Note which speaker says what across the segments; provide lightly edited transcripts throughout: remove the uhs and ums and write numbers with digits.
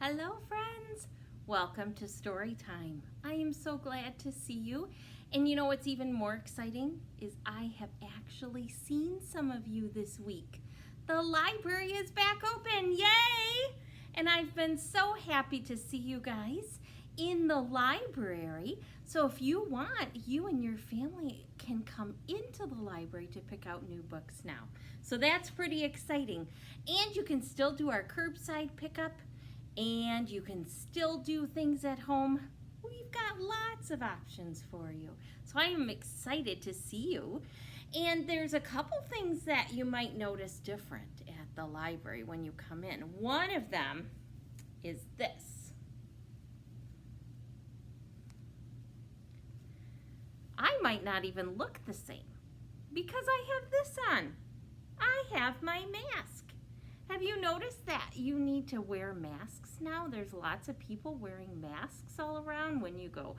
Speaker 1: Hello friends, welcome to Storytime. I am so glad to see you, and you know what's even more exciting is I have actually seen some of you this week. The library is back open, yay! And I've been so happy to see you guys in the library. So if you want, you and your family can come into the library to pick out new books now. So that's pretty exciting. And you can still do our curbside pickup, and you can still do things at home. We've got lots of options for you. So I am excited to see you. And there's a couple things that you might notice different at the library when you come in. One of them is this. I might not even look the same because I have this on. I have my mask. Have you noticed that you need to wear masks now? There's lots of people wearing masks all around when you go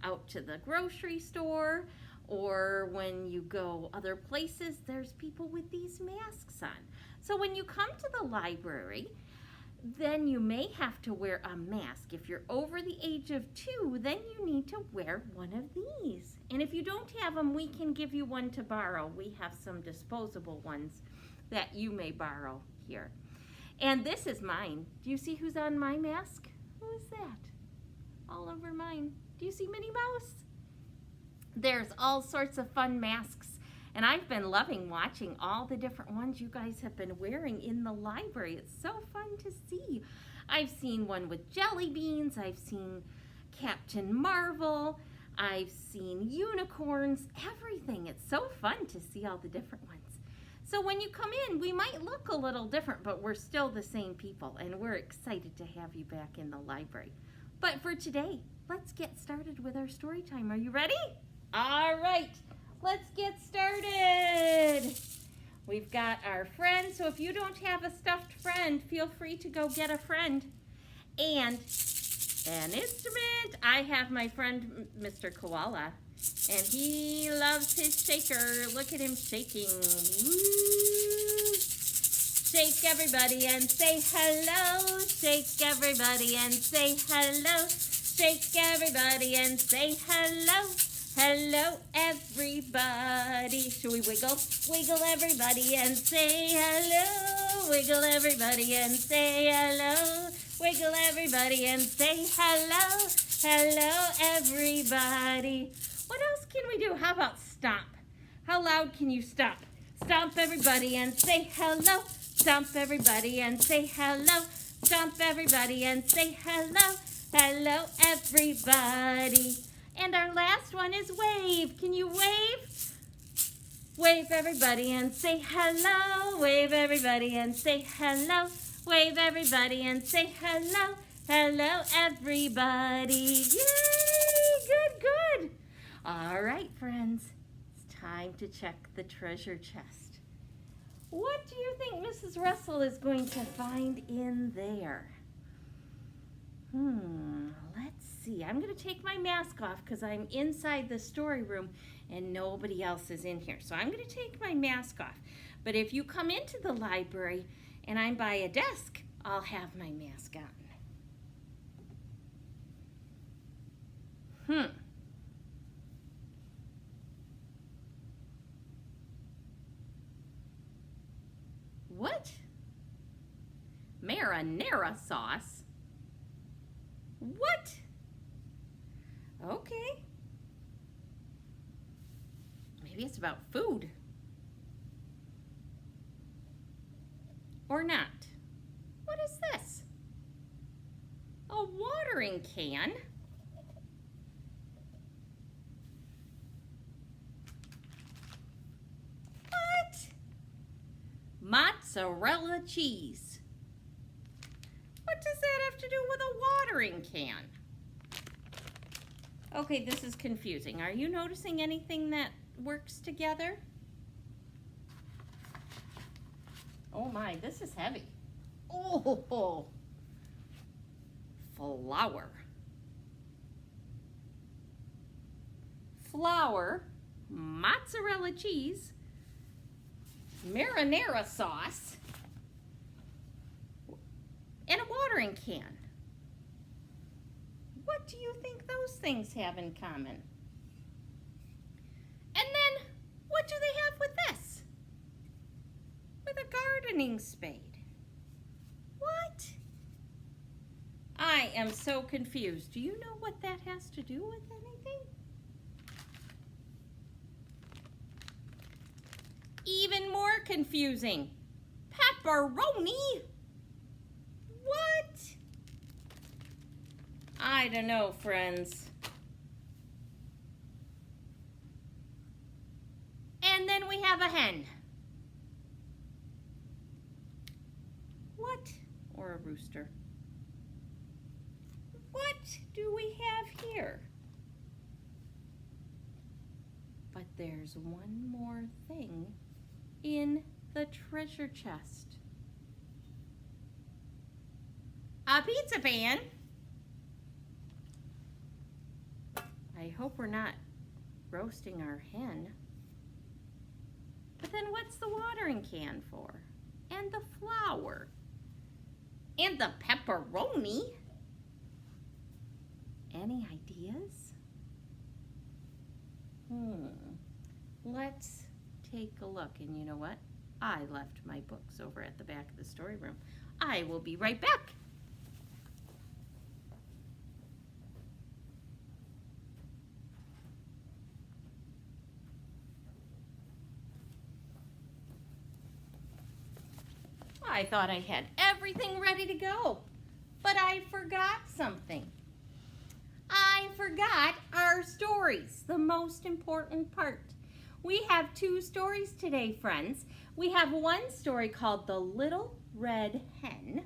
Speaker 1: out to the grocery store or when you go other places. There's people with these masks on. So when you come to the library, then you may have to wear a mask. If you're over the age of 2, then you need to wear one of these. And if you don't have them, we can give you one to borrow. We have some disposable ones that you may borrow here. And this is mine. Do you see who's on my mask? Who is that? All over mine. Do you see Minnie Mouse? There's all sorts of fun masks, and I've been loving watching all the different ones you guys have been wearing in the library. It's so fun to see. I've seen one with jelly beans. I've seen Captain Marvel. I've seen unicorns, everything. It's so fun to see all the different ones. So when you come in, we might look a little different, but we're still the same people, and we're excited to have you back in the library. But for today, let's get started with our story time. Are you ready? All right, let's get started. We've got our friend, so if you don't have a stuffed friend, feel free to go get a friend. And an instrument. I have my friend, Mr. Koala. And he loves his shaker. Look at him shaking. Woo! Shake everybody and say hello. Shake everybody and say hello. Shake everybody and say hello. Hello everybody. Should we wiggle? Wiggle everybody and say hello. Wiggle everybody and say hello. Wiggle everybody and say hello. Hello everybody. What else can we do? How about stomp? How loud can you stomp? Stomp everybody and say hello. Stomp everybody and say hello. Stomp everybody and say hello. Hello everybody. And our last one is wave. Can you wave? Wave everybody and say hello. Wave everybody and say hello. Wave everybody and say hello. Hello everybody. Yay! Good, good. All right, friends, it's time to check the treasure chest. What do you think Mrs. Russell is going to find in there? Let's see. I'm going to take my mask off because I'm inside the story room and nobody else is in here. So I'm going to take my mask off. But if you come into the library and I'm by a desk, I'll have my mask on. What? Marinara sauce? What? Okay. Maybe it's about food. Or not. What is this? A watering can? Mozzarella cheese. What does that have to do with a watering can? Okay, this is confusing. Are you noticing anything that works together? Oh my, this is heavy. Oh, flour. Flour, mozzarella cheese, marinara sauce, and a watering can. What do you think those things have in common? And then, what do they have with this? With a gardening spade. What? I am so confused. Do you know what that has to do with anything? Even more confusing. Pepperoni? What? I don't know, friends. And then we have a hen. What? Or a rooster. What do we have here? But there's one more thing in the treasure chest. A pizza pan. I hope we're not roasting our hen. But then what's the watering can for? And the flour. And the pepperoni. Any ideas? Let's take a look. And you know what? I left my books over at the back of the story room. I will be right back. I thought I had everything ready to go, but I forgot something. I forgot our stories, the most important part. We have 2 stories today, friends. We have one story called The Little Red Hen.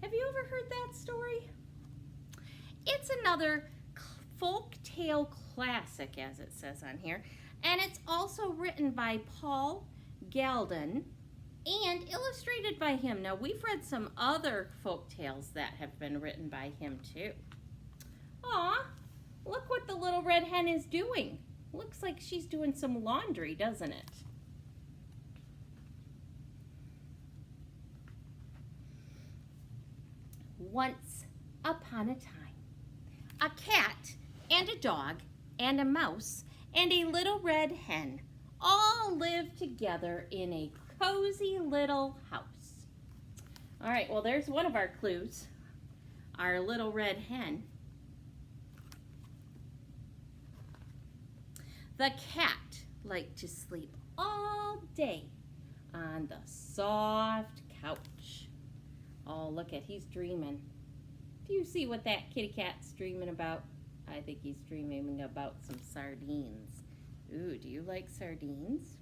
Speaker 1: Have you ever heard that story? It's another folk tale classic, as it says on here, and it's also written by Paul Galden and illustrated by him. Now, we've read some other folk tales that have been written by him too. Aw, look what the little red hen is doing. Looks like she's doing some laundry, doesn't it? Once upon a time, a cat and a dog and a mouse and a little red hen all lived together in a cozy little house. All right, well, there's one of our clues. Our little red hen. The cat liked to sleep all day on the soft couch. Oh, look at, he's dreaming. Do you see what that kitty cat's dreaming about? I think he's dreaming about some sardines. Ooh, do you like sardines?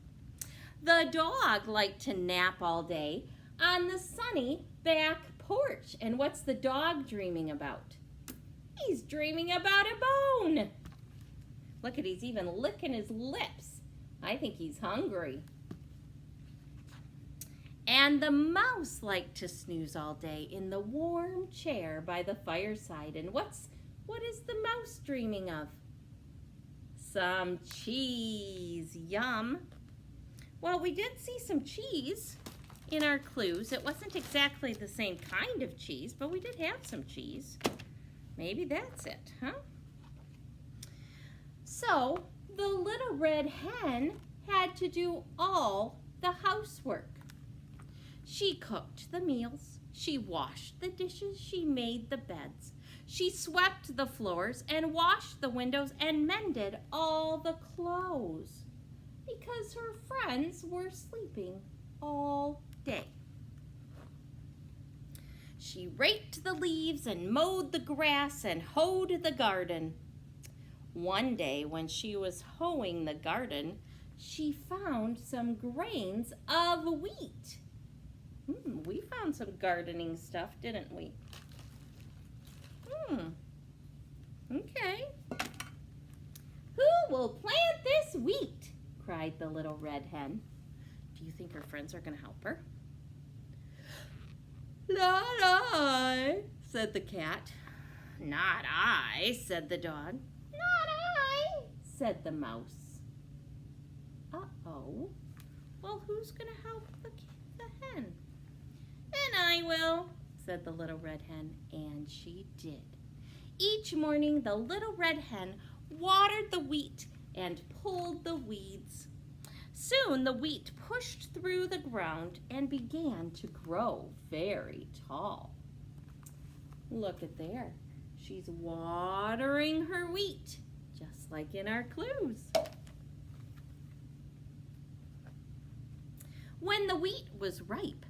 Speaker 1: The dog liked to nap all day on the sunny back porch. And what's the dog dreaming about? He's dreaming about a bone. Look at, he's even licking his lips. I think he's hungry. And the mouse liked to snooze all day in the warm chair by the fireside. And what is the mouse dreaming of? Some cheese. Yum. Well, we did see some cheese in our clues. It wasn't exactly the same kind of cheese, but we did have some cheese. Maybe that's it, huh? So, the little red hen had to do all the housework. She cooked the meals, she washed the dishes, she made the beds, she swept the floors and washed the windows and mended all the clothes because her friends were sleeping all day. She raked the leaves and mowed the grass and hoed the garden. One day when she was hoeing the garden, she found some grains of wheat. We found some gardening stuff, didn't we? Okay. Who will plant this wheat? Cried the little red hen. Do you think her friends are going to help her? Not I, said the cat. Not I, said the dog. Not I, said the mouse. Uh-oh. Well, who's going to help the hen? Then I will, said the little red hen, and she did. Each morning, the Little Red Hen watered the wheat and pulled the weeds. Soon the wheat pushed through the ground and began to grow very tall. Look at there. She's watering her wheat, just like in our clues. When the wheat was ripe,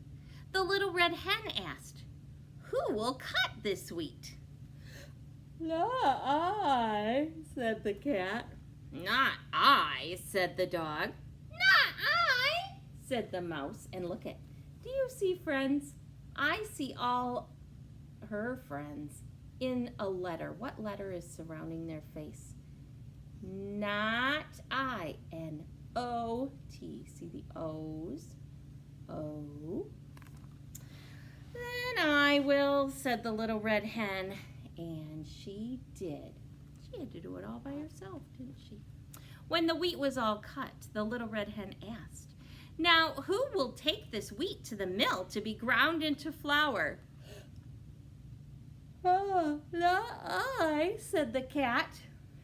Speaker 1: the Little Red Hen asked, "Who will cut this wheat?" "Not I," said the cat. "Not I," said the dog. "Not I," said the mouse. And look at, do you see, friends? I see all her friends in a letter. What letter is surrounding their face? Not I. N-O-T. See the O's? O. "Then I will," said the Little Red Hen. And she did. She had to do it all by herself, didn't she? When the wheat was all cut, the Little Red Hen asked, "Now, who will take this wheat to the mill to be ground into flour?" "Oh, not I," said the cat.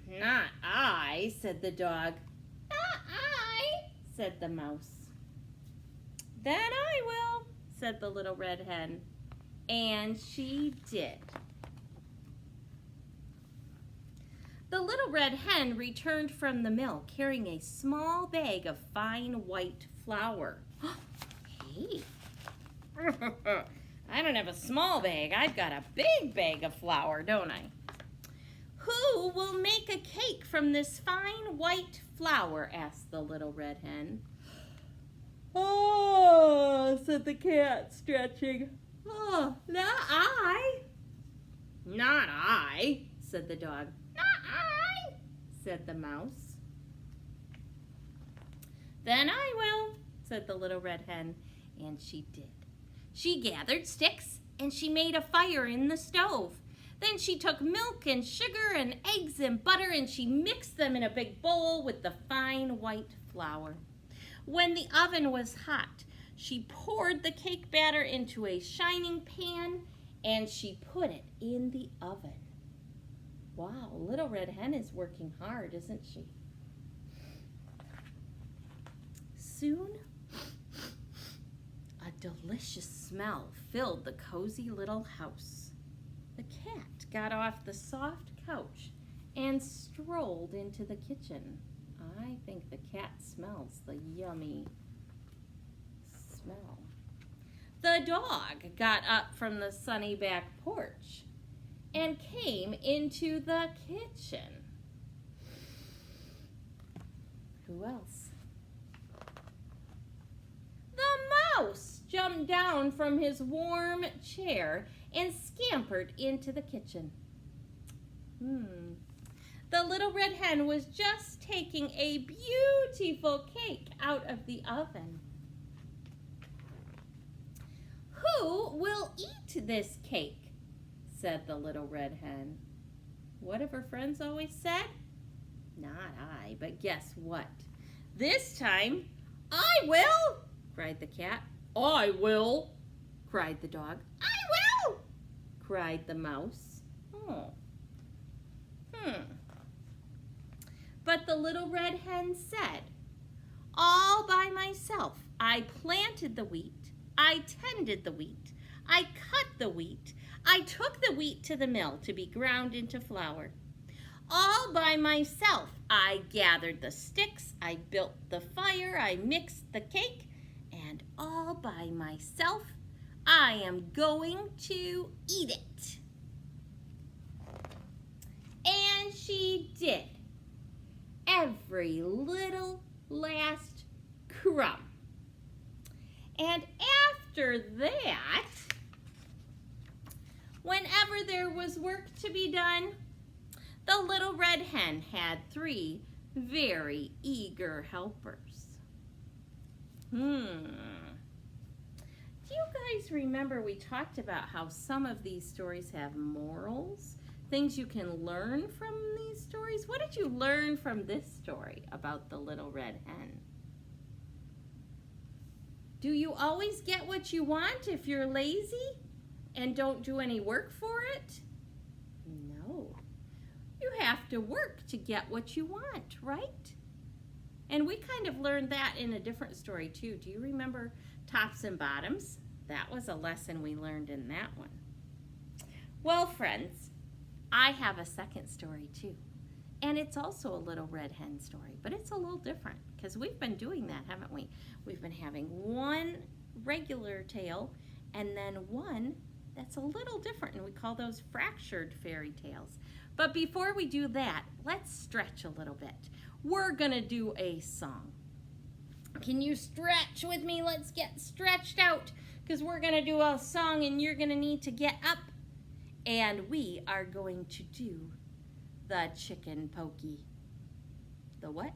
Speaker 1: "Not I," said the dog. "Not I," said the mouse. "Then I will," said the Little Red Hen. And she did. The Little Red Hen returned from the mill carrying a small bag of fine white flour. Hey, I don't have a small bag. I've got a big bag of flour, don't I? "Who will make a cake from this fine white flour?" asked the Little Red Hen. "Oh," said the cat, stretching. "Oh, not I." "Not I," said the dog. "Not I," said the mouse. "Then I will," said the Little Red Hen. And she did. She gathered sticks and she made a fire in the stove. Then she took milk and sugar and eggs and butter and she mixed them in a big bowl with the fine white flour. When the oven was hot, she poured the cake batter into a shining pan and she put it in the oven. Wow, Little Red Hen is working hard, isn't she? Soon, a delicious smell filled the cozy little house. The cat got off the soft couch and strolled into the kitchen. I think the cat smells the yummy smell. The dog got up from the sunny back porch and came into the kitchen. Who else? The mouse jumped down from his warm chair and scampered into the kitchen. The Little Red Hen was just taking a beautiful cake out of the oven. "Who will eat this cake?" said the Little Red Hen. What have her friends always said? Not I, but guess what? This time, "I will," cried the cat. "I will," cried the dog. "I will," cried the mouse. Oh. But the Little Red Hen said, "All by myself, I planted the wheat, I tended the wheat, I cut the wheat, I took the wheat to the mill to be ground into flour. All by myself, I gathered the sticks, I built the fire, I mixed the cake, and all by myself, I am going to eat it." And she did. Every little last crumb. And after that, whenever there was work to be done, the Little Red Hen had 3 very eager helpers. Do you guys remember we talked about how some of these stories have morals? Things you can learn from these stories? What did you learn from this story about the Little Red Hen? Do you always get what you want if you're lazy and don't do any work for it? No. You have to work to get what you want, right? And we kind of learned that in a different story too. Do you remember tops and bottoms? That was a lesson we learned in that one. Well, friends, I have a second story too. And it's also a Little Red Hen story, but it's a little different because we've been doing that, haven't we? We've been having one regular tale and then one that's a little different, and we call those fractured fairy tales. But before we do that, let's stretch a little bit. We're gonna do a song. Can you stretch with me? Let's get stretched out because we're gonna do a song and you're gonna need to get up. And we are going to do the chicken pokey. The what?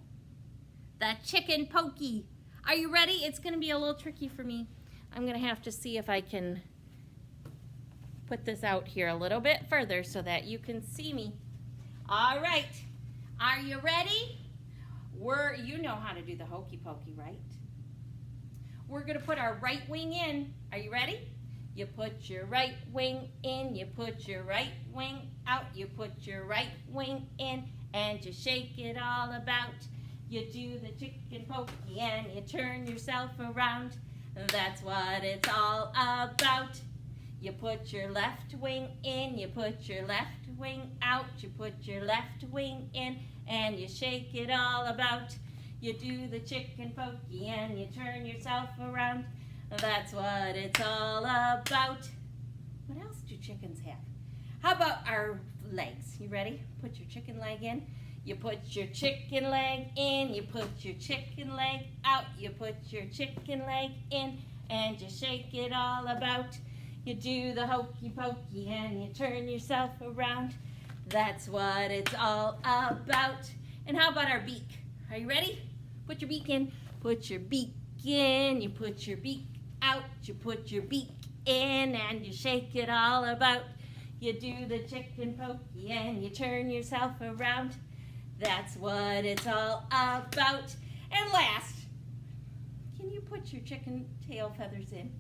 Speaker 1: The chicken pokey. Are you ready? It's gonna be a little tricky for me. I'm gonna have to see if I can put this out here a little bit further so that you can see me. All right, are you ready? You know how to do the hokey pokey, right? We're gonna put our right wing in. Are you ready? You put your right wing in, you put your right wing out, you put your right wing in, and you shake it all about. You do the chicken pokey and you turn yourself around. That's what it's all about. You put your left wing in, you put your left wing out, you put your left wing in, and you shake it all about. You do the chicken pokey and you turn yourself around. That's what it's all about. What else do chickens have? How about our legs? You ready? Put your chicken leg in. You put your chicken leg in, you put your chicken leg out, you put your chicken leg in, and you shake it all about. You do the hokey pokey and you turn yourself around. That's what it's all about. And how about our beak? Are you ready? Put your beak in, put your beak in, you put your beak out, you put your beak in, and you shake it all about. You do the chicken pokey and you turn yourself around. That's what it's all about. And last, can you put your chicken tail feathers in?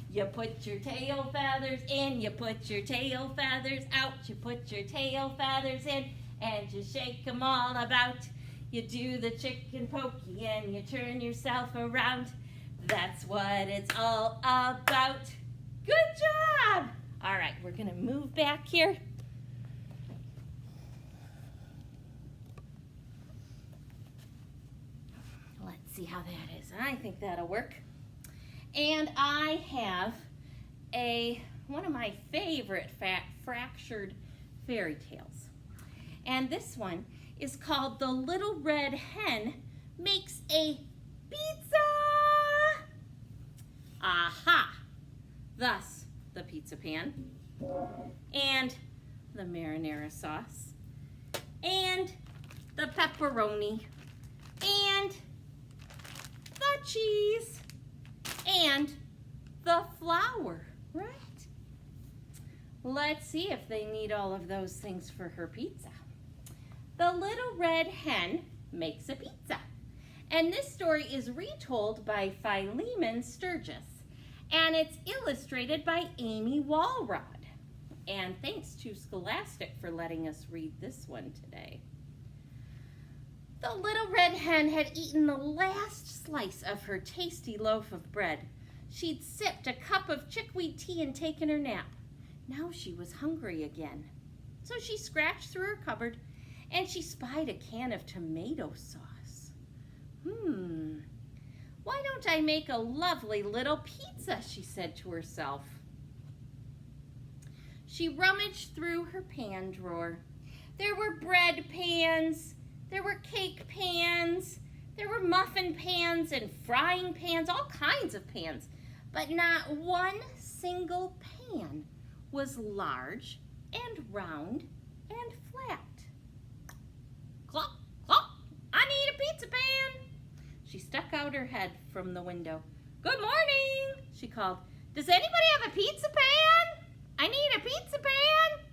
Speaker 1: You put your tail feathers in, you put your tail feathers out, you put your tail feathers in, and you shake them all about. You do the chicken pokey and you turn yourself around. That's what it's all about. Good job! All right, we're gonna move back here. Let's see how that is. I think that'll work. And I have one of my favorite fractured fairy tales. And this one is called The Little Red Hen Makes a Pizza. Aha! Thus, the pizza pan, and the marinara sauce, and the pepperoni, and the cheese, and the flour, right? Let's see if they need all of those things for her pizza. The Little Red Hen Makes a Pizza. And this story is retold by Philemon Sturgis. And it's illustrated by Amy Walrod. And thanks to Scholastic for letting us read this one today. The Little Red Hen had eaten the last slice of her tasty loaf of bread. She'd sipped a cup of chickweed tea and taken her nap. Now she was hungry again. So she scratched through her cupboard and she spied a can of tomato sauce. Why don't I make a lovely little pizza, she said to herself. She rummaged through her pan drawer. There were bread pans, there were cake pans, there were muffin pans and frying pans, all kinds of pans. But not one single pan was large and round and flat. Clop, clop, I need a pizza pan. She stuck out her head from the window. Good morning, she called. Does anybody have a pizza pan? I need a pizza pan.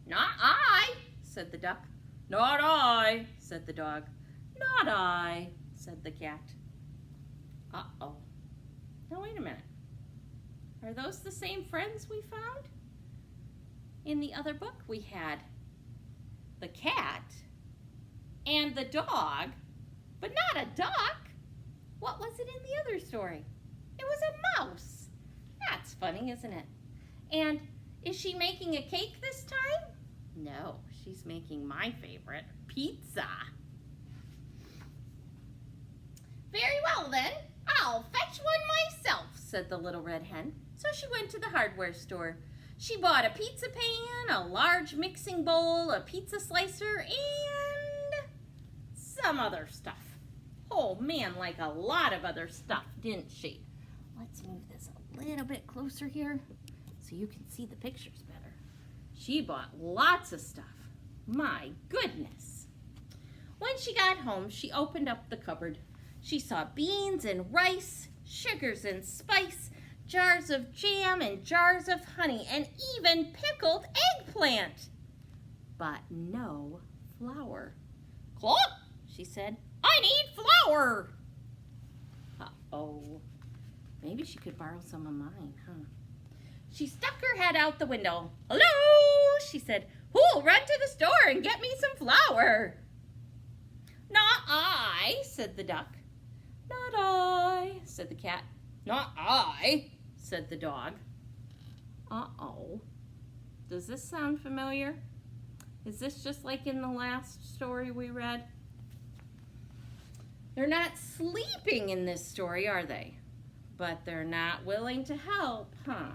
Speaker 1: Not I, said the duck. Not I, said the dog. Not I, said the cat. Uh-oh. Now wait a minute. Are those the same friends we found? In the other book we had the cat, and the dog, but not a duck. What was it in the other story? It was a mouse. That's funny, isn't it? And is she making a cake this time? No, she's making my favorite, pizza. Very well then, I'll fetch one myself, said the Little Red Hen. So she went to the hardware store. She bought a pizza pan, a large mixing bowl, a pizza slicer, and some other stuff. Oh man, like a lot of other stuff, didn't she? Let's move this a little bit closer here so you can see the pictures better. She bought lots of stuff. My goodness. When she got home, she opened up the cupboard. She saw beans and rice, sugars and spice, jars of jam and jars of honey, and even pickled eggplant. But no flour. "Cluck," she said. "I need flour." Uh-oh. Maybe she could borrow some of mine, huh? She stuck her head out the window. "Hello," she said. "Who'll run to the store and get me some flour?" "Not I," said the duck. "Not I," said the cat. "Not I," said the dog. Uh-oh. Does this sound familiar? Is this just like in the last story we read? They're not sleeping in this story, are they? But they're not willing to help, huh?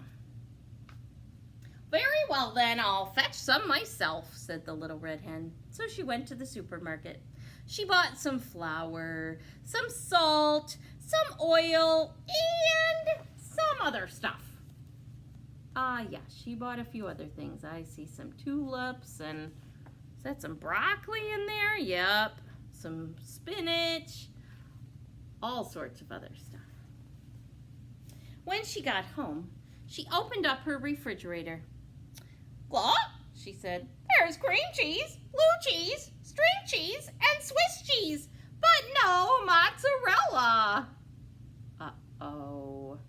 Speaker 1: "Very well then, I'll fetch some myself," said the Little Red Hen. So she went to the supermarket. She bought some flour, some salt, some oil, and some other stuff. Yeah, she bought a few other things. I see some tulips and, is that some broccoli in there? Yep. Some spinach, all sorts of other stuff. When she got home, she opened up her refrigerator. "What?" she said. "There's cream cheese, blue cheese, string cheese, and Swiss cheese, but no mozzarella." Uh-oh.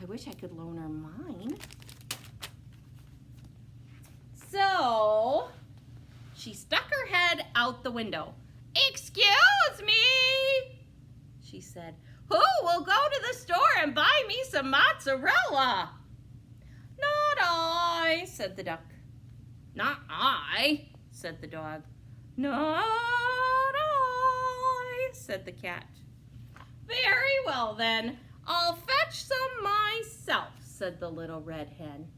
Speaker 1: I wish I could loan her mine. So she stuck her head out the window. "Excuse me," she said. "Who will go to the store and buy me some mozzarella?" "Not I," said the duck. "Not I," said the dog. "Not I," said the cat. "Very well then, I'll fetch some myself," said the Little Red Hen.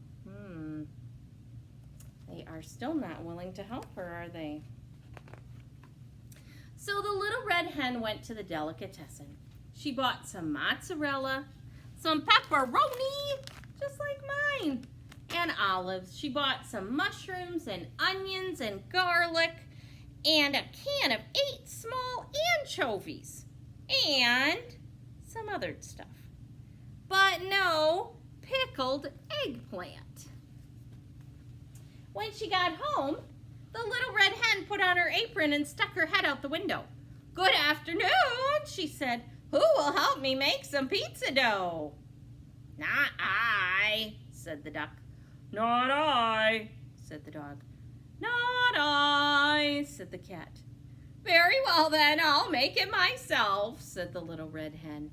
Speaker 1: They are still not willing to help her, are they? So the Little Red Hen went to the delicatessen. She bought some mozzarella, some pepperoni, just like mine, and olives. She bought some mushrooms and onions and garlic and a can of 8 small anchovies and some other stuff. But no pickled eggplant. When she got home, the Little Red Hen put on her apron and stuck her head out the window. "Good afternoon," she said. "Who will help me make some pizza dough?" "Not I," said the duck. "Not I," said the dog. "Not I," said the cat. "Very well then, I'll make it myself," said the Little Red Hen.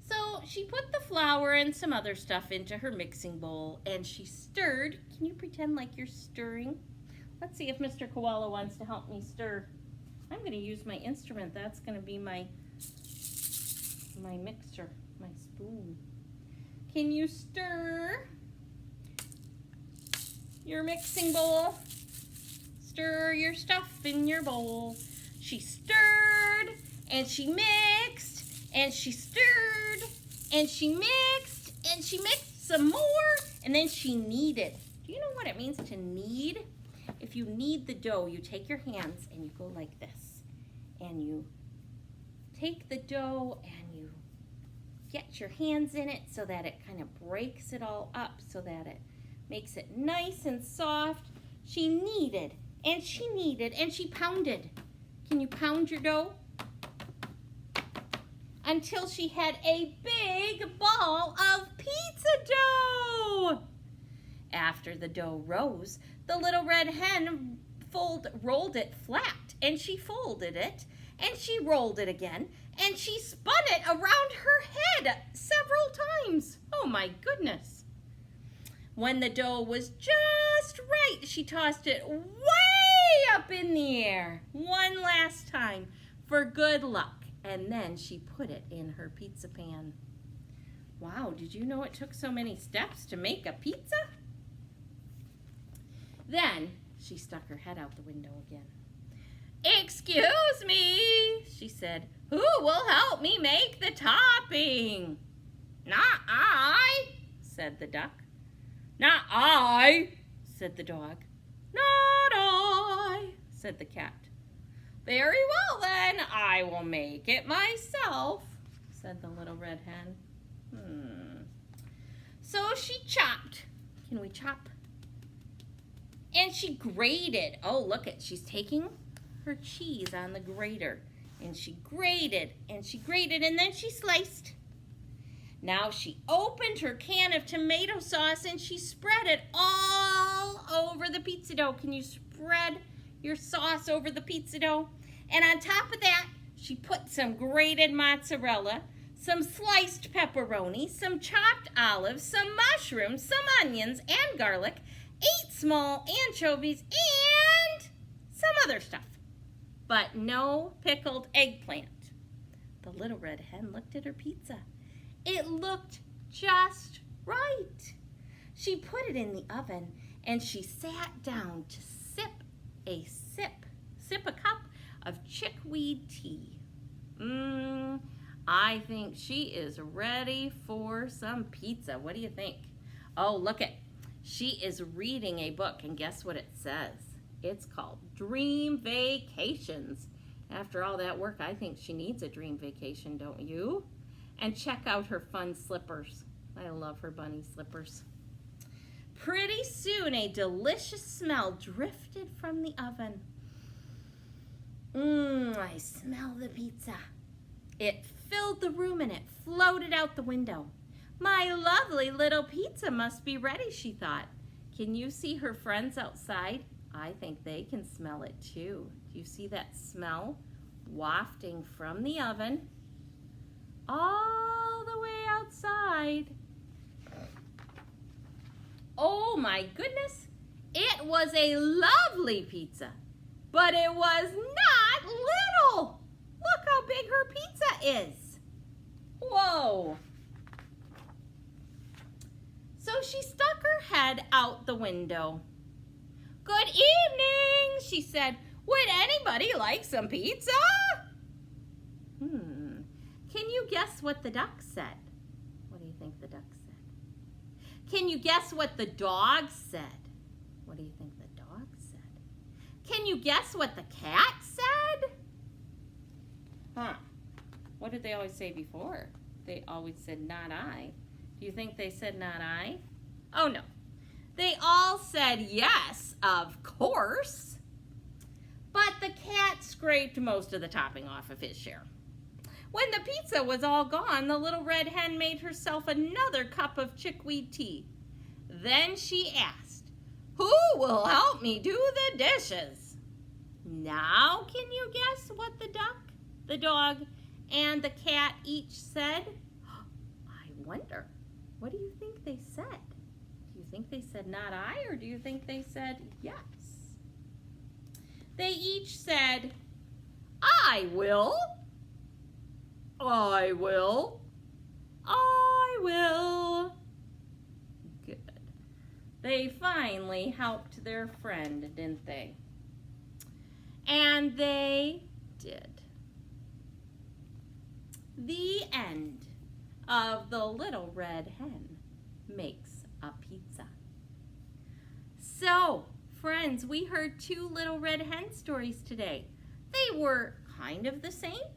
Speaker 1: So she put the flour and some other stuff into her mixing bowl and she stirred. Can you pretend like you're stirring? Let's see if Mr. Koala wants to help me stir. I'm going to use my instrument. That's going to be my mixer, my spoon. Can you stir your mixing bowl? Stir your stuff in your bowl. She stirred and she mixed and she stirred and she mixed and she mixed some more and then she kneaded. Do you know what it means to knead? If you knead the dough, you take your hands and you go like this and you take the dough and you get your hands in it so that it kind of breaks it all up so that it makes it nice and soft. She kneaded and she kneaded and she pounded. Can you pound your dough? Until she had a big big ball of pizza dough. After the dough rose, the Little Red Hen rolled it flat, and she folded it, and she rolled it again, and she spun it around her head several times. Oh my goodness. When the dough was just right, she tossed it way up in the air one last time for good luck, and then she put it in her pizza pan. Wow, did you know it took so many steps to make a pizza? Then she stuck her head out the window again. "Excuse me," she said. "Who will help me make the topping?" "Not I," said the duck. "Not I," said the dog. "Not I," said the cat. "Very well then, I will make it myself," said the Little Red Hen. So she chopped. Can we chop? And she grated. Oh, look it. She's taking her cheese on the grater. And she grated, and she grated, and then she sliced. Now she opened her can of tomato sauce, and she spread it all over the pizza dough. Can you spread your sauce over the pizza dough? And on top of that, she put some grated mozzarella, some sliced pepperoni, some chopped olives, some mushrooms, some onions, and garlic, 8 small anchovies, and some other stuff. But no pickled eggplant. The Little Red Hen looked at her pizza. It looked just right. She put it in the oven, and she sat down to sip a cup of chickweed tea. I think she is ready for some pizza. What do you think? Oh, look it. She is reading a book, and guess what it says? It's called Dream Vacations. After all that work, I think she needs a dream vacation, don't you? And check out her fun slippers. I love her bunny slippers. Pretty soon, a delicious smell drifted from the oven. I smell the pizza. It filled the room and it floated out the window. My lovely little pizza must be ready, she thought. Can you see her friends outside? I think they can smell it too. Do you see that smell wafting from the oven all the way outside? Oh my goodness, it was a lovely pizza, but it was not little. Look how big her pizza is. Whoa. So she stuck her head out the window. "Good evening," she said. "Would anybody like some pizza?" Can you guess what the duck said? What do you think the duck said? Can you guess what the dog said? What do you think the dog said? Can you guess what the cat said? What did they always say before? They always said, "Not I." Do you think they said "not I"? Oh no. They all said yes, of course. But the cat scraped most of the topping off of his share. When the pizza was all gone, the Little Red Hen made herself another cup of chickweed tea. Then she asked, "Who will help me do the dishes?" Now can you guess what the duck, the dog, and the cat each said? I wonder, what do you think they said? Do you think they said "not I," or do you think they said yes? They each said, "I will, I will, I will." Good. They finally helped their friend, didn't they? And they did. The end of The Little Red Hen Makes a Pizza. So, friends, we heard 2 Little Red Hen stories today. They were kind of the same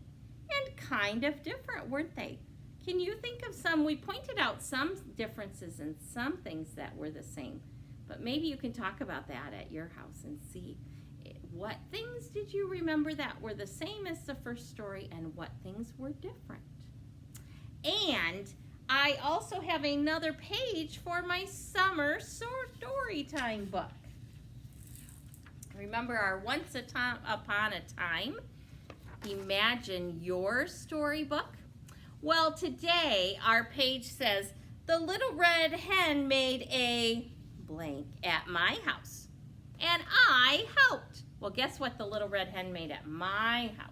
Speaker 1: and kind of different, weren't they? Can you think of some? We pointed out some differences and some things that were the same, but maybe you can talk about that at your house and see what things did you remember that were the same as the first story and what things were different. And I also have another page for my summer Storytime book. Remember our Once Upon a Time, Imagine Your Storybook? Well, today our page says, the Little Red Hen made a blank at my house, and I helped. Well, guess what the Little Red Hen made at my house?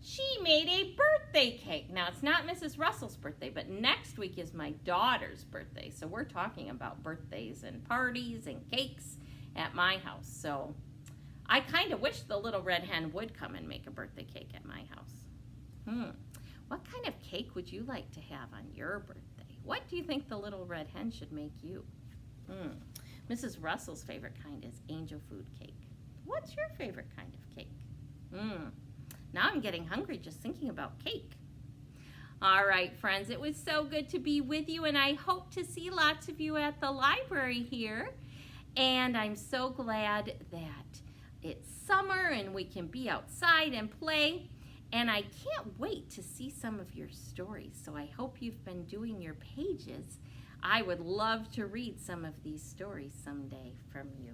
Speaker 1: She made a birthday cake. Now, it's not Mrs. Russell's birthday, but next week is my daughter's birthday. So we're talking about birthdays and parties and cakes at my house. So I kind of wish the Little Red Hen would come and make a birthday cake at my house. What kind of cake would you like to have on your birthday? What do you think the Little Red Hen should make you? Mrs. Russell's favorite kind is angel food cake. What's your favorite kind of cake? Now I'm getting hungry just thinking about cake. All right, friends, it was so good to be with you, and I hope to see lots of you at the library here. And I'm so glad that it's summer and we can be outside and play. And I can't wait to see some of your stories. So I hope you've been doing your pages. I would love to read some of these stories someday from you.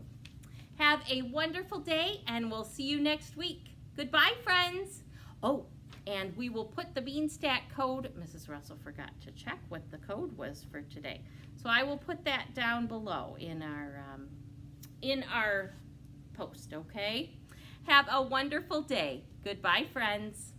Speaker 1: Have a wonderful day, and we'll see you next week. Goodbye, friends. Oh, and we will put the Beanstack code. Mrs. Russell forgot to check what the code was for today. So I will put that down below in our post, okay? Have a wonderful day. Goodbye, friends.